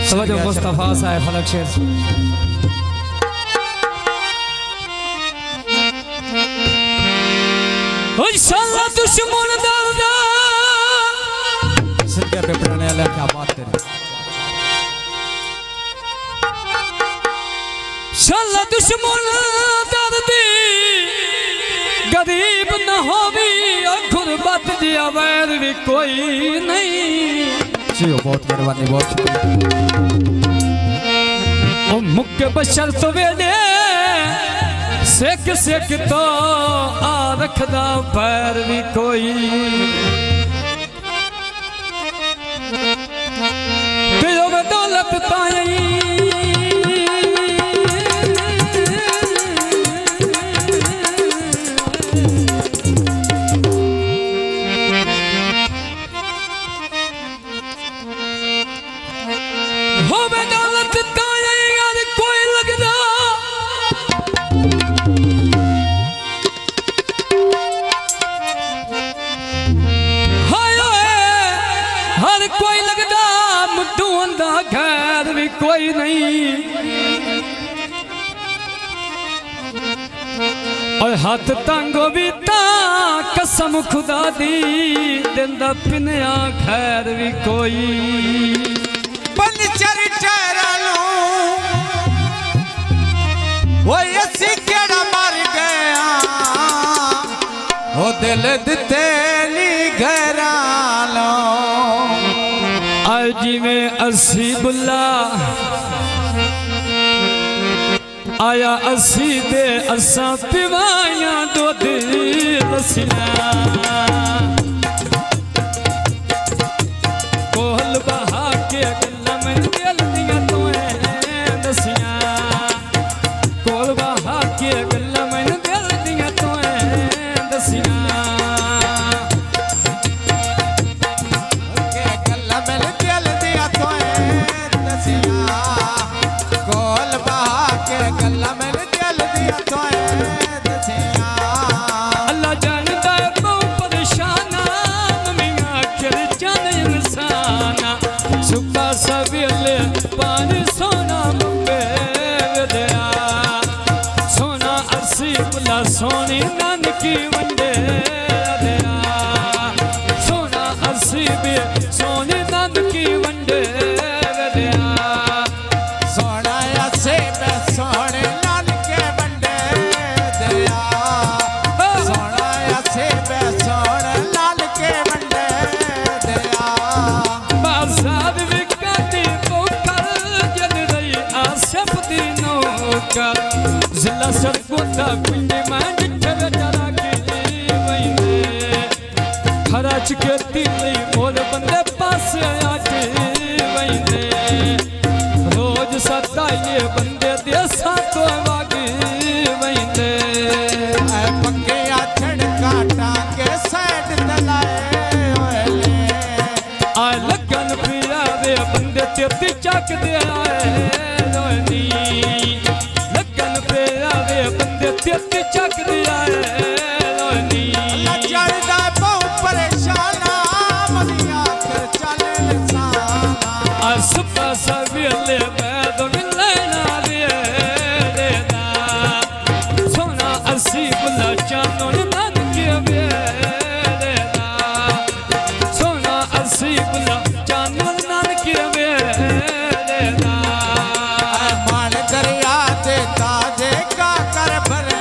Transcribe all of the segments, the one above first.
तवज्जो मुस्तफा साहब फलक शेर इंशाअल्लाह दुश्मन दर्दा सदके पे पढ़ने वाले क्या बात करें। इंशाअल्लाह दुश्मन दर्दी गरीब न होवी और गुरबत जिया वैर भी कोई नहीं। जी बहुत मेहरबानी बहुत शुक्रिया। ओ मुक्के बशर तो वेदे सेक सेक तो आ रखदा पैर भी कोई पियो में दौलत ताई हो में दौलत ताई यार कोई लगदा हर कोई लगदा मुड्डू अंदा खैर भी कोई नहीं। और हाथ तंगो भी ता कसम खुदा दी दिंदा पिनिया खैर भी कोई बन चर ठहरालो वो ऐसी केड़ा मर गया वो दिल दिते नी घरालो जी में असी बुला आया असी दे असा पिवाया दो लसिया कोहल बहा के गल्ला में दिल दिया तोए दसिया कोहल बहा के गल्ला में दिल दिया तोए दसिया सवेले पानी सोना मुंबे दया सोना असी बुला सोनी नानकी वंडे दया सोना असी भी सोनी नानकी वंडे दया सोना असी पे सोने नानके वंडे दया सोना असी पे सोने नानके वंडे दया बाजार जिला सड़कों ता पिंडी में जिठे जरा के वही खराच के तीली मोर बंदे पास आके वही रोज सदा ये बंदे दे सातो वागे वही पक्के आछड़ काटा के साइड दलाए ओले आ लगन पिया वे बंदे ते चक दे आए रोनी तेरे चक दिया है रोनी चढ़दा बहु परेशाना मनिया कर चले इंसाना असुपा सवेले बैद मिलना रे दा सोना असी बुला चानो नन के वे दा सोना असी बुला चानो नन के वे दा मान दरिया दे ताजे का कर भरे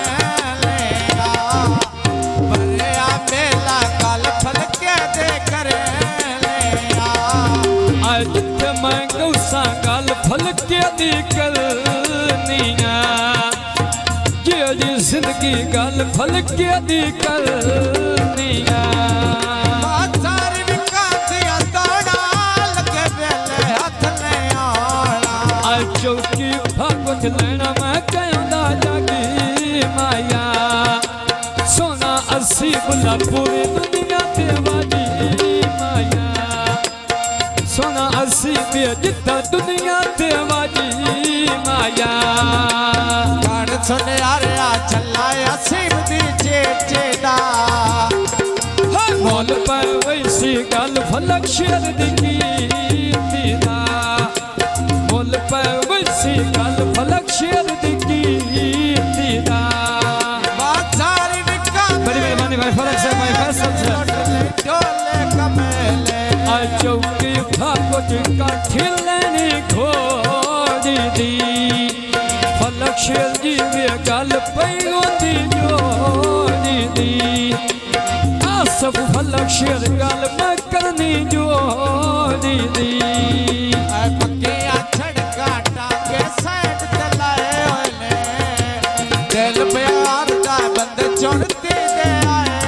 गल फल के दी करनिया जी जिंदगी गल फल के दी करनिया सारी विकासिया तोड़ा लगे बेले हाथ ले आला चौकी भागवत लेना मैं कहंदा जागी माया सोना असी बुला पूरी दुनिया ते वाजी माया सोना असी पे जितना दुनिया ते वाजी माया गान सुन यार चला असी दी चेचेदा मोल पर वैसी गल फलक शेर दिखी दीदा कुछ काठी लेनी घोड़ी दी फलक शेर जी वे गल पई होंदी जोड़ी दी आसफ फलक शेर गल मैं करनी जोड़ी दी पक्कियां छड़का टाके साइड ते लाए होए ने दिल प्यार दा बंदे चुनती दे आए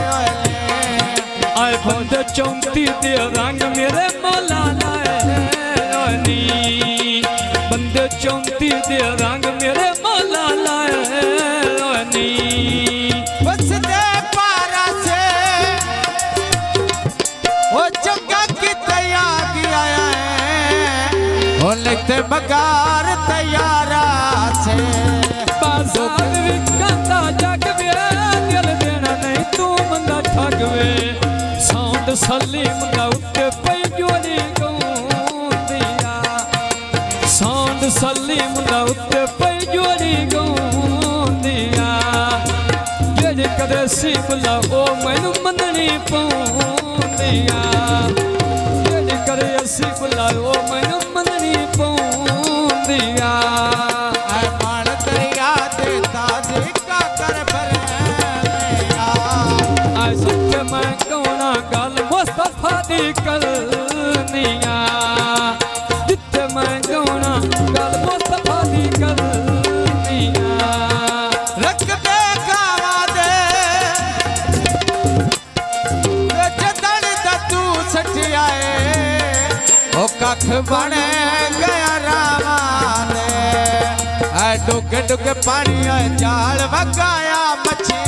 होए ने आए बंदे चौंती दे रंग मेरे मौला लाए नी बंदे चौंती दे रंग मेरे मौला लाए नी बस दे पारा से वो जंगा की तैयार किया है वो लिखते बगार तैयारा से बाजार विकता जग वे दिल देना नहीं तू मंदा ठग वे सौंद सलीम दा उत्ते पई जोड़ी गौंदिया सौंद सलीम दा उत्ते पई जोड़ी गौंदिया जेड़े कदे सिमला ओ मैनू मननी पौंदिया जेड़े करे सिमला ओ मैनू मननी पौंदिया मान दरिया दे ताजे का कर भरया आज सत्य मैं कौना गल मुस्तफा दी करनिया जिथे मैं कौना गल मुस्तफा दी करनिया रख दे खावा दे जदड़ दा तू सटियाए ओ कख बने गया रावा दे डुग डुग पानी जाल वगाया मछी